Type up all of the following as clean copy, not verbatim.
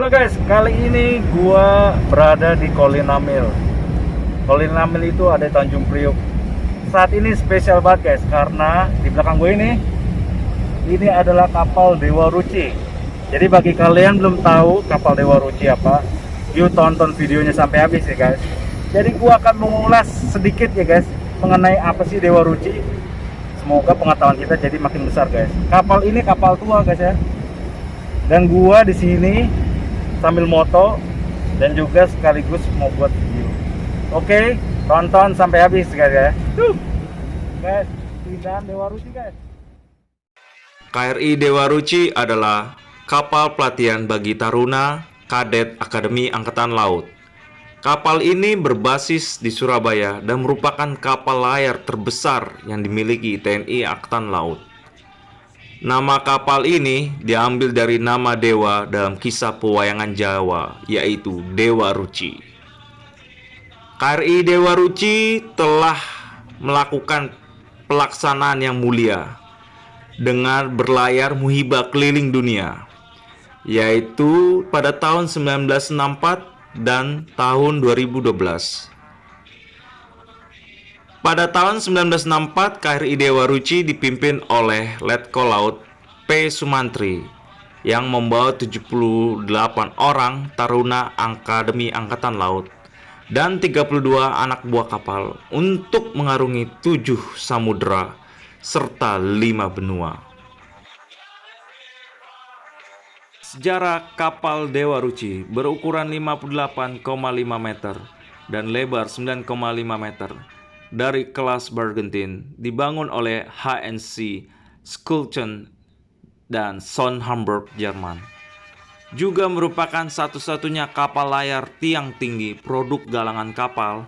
Halo guys, kali ini gua berada di Kolinamil. Kolinamil itu ada di Tanjung Priok. Saat ini spesial banget guys, karena di belakang gue ini adalah kapal Dewa Ruci. Jadi bagi kalian belum tahu kapal Dewa Ruci apa, yuk tonton videonya sampai habis ya guys. Jadi gua akan mengulas sedikit ya guys mengenai apa sih Dewa Ruci. Semoga pengetahuan kita jadi makin besar guys. Kapal ini kapal tua guys ya. Dan gua di sini sambil moto dan juga sekaligus mau buat video. Oke, tonton sampai habis guys ya. Guys, keindahan Dewa Ruci guys. KRI Dewa Ruci adalah kapal pelatihan bagi taruna kadet Akademi Angkatan Laut. Kapal ini berbasis di Surabaya dan merupakan kapal layar terbesar yang dimiliki TNI Angkatan Laut. Nama kapal ini diambil dari nama dewa dalam kisah pewayangan Jawa, yaitu Dewa Ruci. KRI Dewa Ruci telah melakukan pelaksanaan yang mulia dengan berlayar muhibah keliling dunia, yaitu pada tahun 1964 dan tahun 2012. Pada tahun 1964, KRI Dewa Ruci dipimpin oleh Letkol Laut P. Sumantri yang membawa 78 orang taruna Akademi Angkatan Laut dan 32 anak buah kapal untuk mengarungi 7 samudera serta 5 benua. Sejarah kapal Dewa Ruci berukuran 58,5 meter dan lebar 9,5 meter. Dari kelas Bergentin dibangun oleh HNC Skulten dan Sonnenhamburg, Jerman. Juga merupakan satu-satunya kapal layar tiang tinggi produk galangan kapal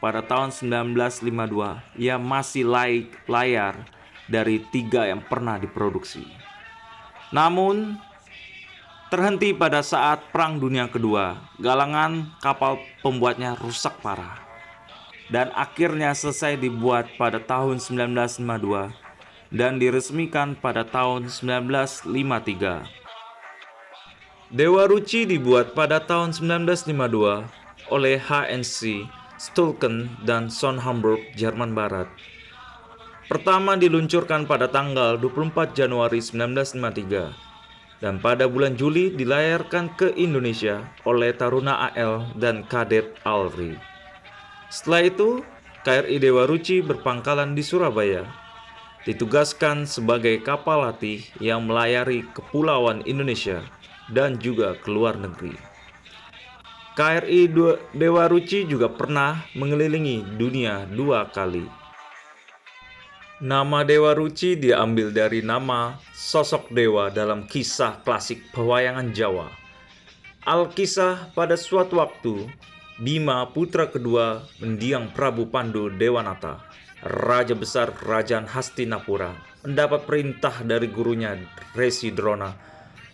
pada tahun 1952 yang masih layar dari 3 yang pernah diproduksi. Namun terhenti pada saat Perang Dunia Kedua. Galangan kapal pembuatnya rusak parah dan akhirnya selesai dibuat pada tahun 1952 dan diresmikan pada tahun 1953. Dewa Ruci dibuat pada tahun 1952 oleh HNC Stulken dan Sonnenhamburg, Jerman Barat. Pertama diluncurkan pada tanggal 24 Januari 1953 dan pada bulan Juli dilayarkan ke Indonesia oleh Taruna AL dan Kadet Alri. Setelah itu, KRI Dewa Ruci berpangkalan di Surabaya. Ditugaskan sebagai kapal latih yang melayari kepulauan Indonesia dan juga ke luar negeri. KRI Dewa Ruci juga pernah mengelilingi dunia 2 kali. Nama Dewa Ruci diambil dari nama sosok dewa dalam kisah klasik pewayangan Jawa. Alkisah pada suatu waktu, Bima putra kedua mendiang Prabu Pandu Dewanata, raja besar kerajaan Hastinapura, mendapat perintah dari gurunya Resi Drona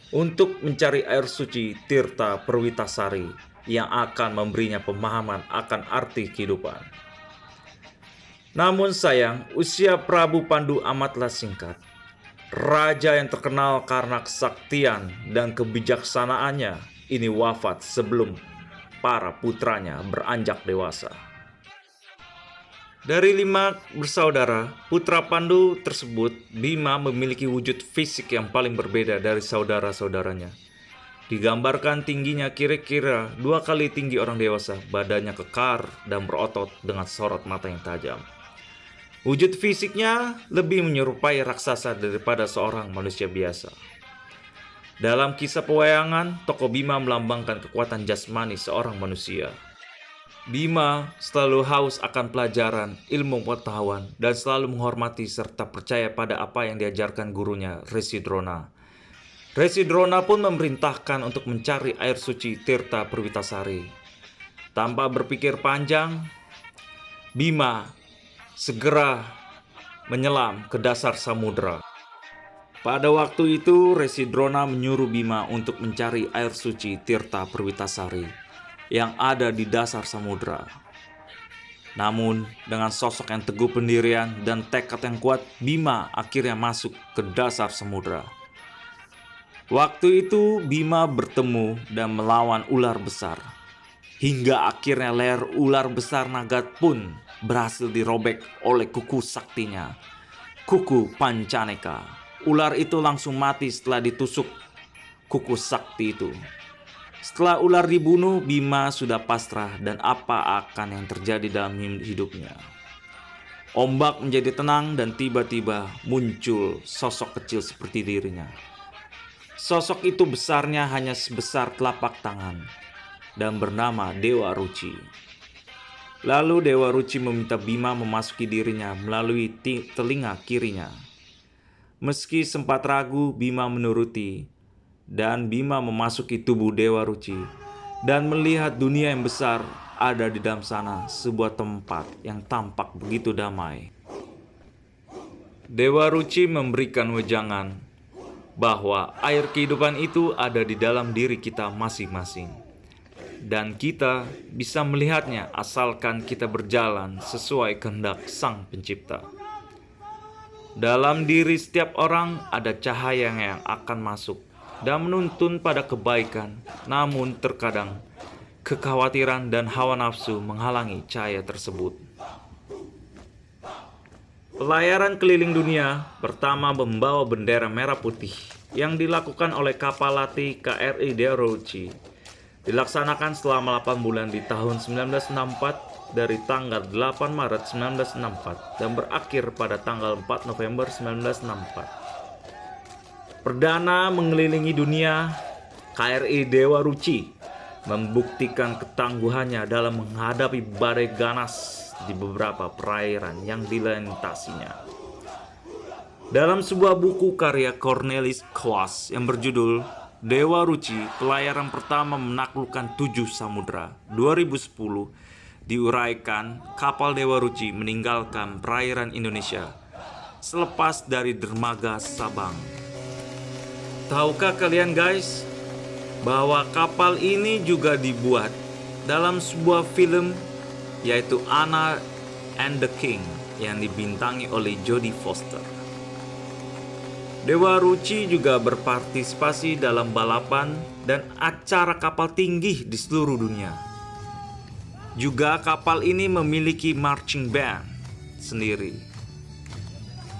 untuk mencari air suci Tirta Perwitasari yang akan memberinya pemahaman akan arti kehidupan. Namun sayang, usia Prabu Pandu amatlah singkat. Raja yang terkenal karena kesaktian dan kebijaksanaannya ini wafat sebelum para putranya beranjak dewasa. Dari 5 bersaudara, putra Pandu tersebut, Bima memiliki wujud fisik yang paling berbeda dari saudara-saudaranya. Digambarkan tingginya kira-kira 2 kali tinggi orang dewasa, badannya kekar dan berotot dengan sorot mata yang tajam. Wujud fisiknya lebih menyerupai raksasa daripada seorang manusia biasa. Dalam kisah pewayangan, tokoh Bima melambangkan kekuatan jasmani seorang manusia. Bima selalu haus akan pelajaran, ilmu pengetahuan, dan selalu menghormati serta percaya pada apa yang diajarkan gurunya, Resi Drona. Resi Drona pun memerintahkan untuk mencari air suci Tirta Perwitasari. Tanpa berpikir panjang, Bima segera menyelam ke dasar samudera. Pada waktu itu, Resi Drona menyuruh Bima untuk mencari air suci Tirta Perwitasari yang ada di dasar samudera. Namun, dengan sosok yang teguh pendirian dan tekad yang kuat, Bima akhirnya masuk ke dasar samudera. Waktu itu Bima bertemu dan melawan ular besar. Hingga akhirnya leher ular besar Nagat pun berhasil dirobek oleh kuku saktinya, kuku Pancaneka. Ular itu langsung mati setelah ditusuk kuku sakti itu. Setelah ular dibunuh, Bima sudah pasrah dan apa akan yang terjadi dalam hidupnya. Ombak menjadi tenang dan tiba-tiba muncul sosok kecil seperti dirinya. Sosok itu besarnya hanya sebesar telapak tangan dan bernama Dewa Ruci. Lalu Dewa Ruci meminta Bima memasuki dirinya melalui telinga kirinya. Meski sempat ragu, Bima menuruti dan Bima memasuki tubuh Dewa Ruci dan melihat dunia yang besar ada di dalam sana, sebuah tempat yang tampak begitu damai. Dewa Ruci memberikan wejangan bahwa air kehidupan itu ada di dalam diri kita masing-masing. Dan kita bisa melihatnya asalkan kita berjalan sesuai kehendak Sang Pencipta. Dalam diri setiap orang ada cahaya yang akan masuk dan menuntun pada kebaikan. Namun terkadang kekhawatiran dan hawa nafsu menghalangi cahaya tersebut. Pelayaran keliling dunia pertama membawa bendera merah putih yang dilakukan oleh kapal latih KRI Dewa Ruci dilaksanakan selama 8 bulan di tahun 1964 dari tanggal 8 Maret 1964 dan berakhir pada tanggal 4 November 1964. Perdana mengelilingi dunia, KRI Dewa Ruci membuktikan ketangguhannya dalam menghadapi badai ganas di beberapa perairan yang dilintasinya. Dalam sebuah buku karya Cornelis Klaas yang berjudul Dewa Ruci, pelayaran pertama menaklukkan 7 samudra 2010, diuraikan kapal Dewa Ruci meninggalkan perairan Indonesia selepas dari dermaga Sabang. Tahukah kalian guys, bahwa kapal ini juga dibuat dalam sebuah film yaitu Anna and the King yang dibintangi oleh Jodie Foster. Dewa Ruci juga berpartisipasi dalam balapan dan acara kapal tinggi di seluruh dunia. Juga kapal ini memiliki marching band sendiri.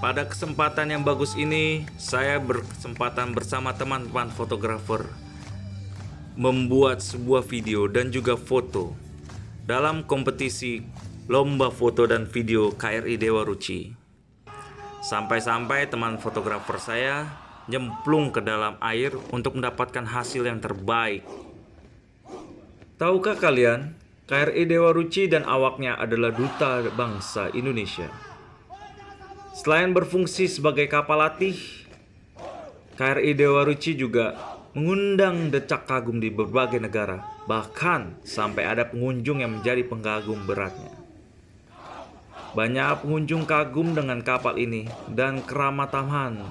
Pada kesempatan yang bagus ini, saya berkesempatan bersama teman-teman fotografer membuat sebuah video dan juga foto dalam kompetisi lomba foto dan video KRI Dewa Ruci. Sampai-sampai teman fotografer saya nyemplung ke dalam air untuk mendapatkan hasil yang terbaik. Tahukah kalian, KRI Dewa Ruci dan awaknya adalah duta bangsa Indonesia. Selain berfungsi sebagai kapal latih, KRI Dewa Ruci juga mengundang decak kagum di berbagai negara, bahkan sampai ada pengunjung yang menjadi pengagum beratnya. Banyak pengunjung kagum dengan kapal ini dan keramatahan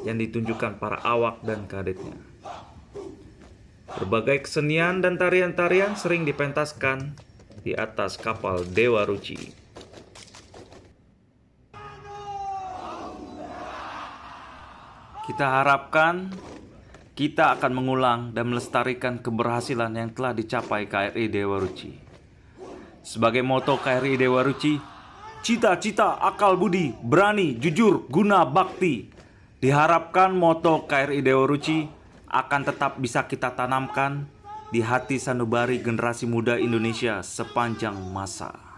yang ditunjukkan para awak dan kadetnya. Berbagai kesenian dan tarian-tarian sering dipentaskan di atas kapal Dewa Ruci. Kita harapkan kita akan mengulang dan melestarikan keberhasilan yang telah dicapai KRI Dewa Ruci. Sebagai moto KRI Dewa Ruci, cita-cita, akal budi, berani, jujur, guna, bakti. Diharapkan moto KRI Dewa Ruci akan tetap bisa kita tanamkan di hati sanubari generasi muda Indonesia sepanjang masa.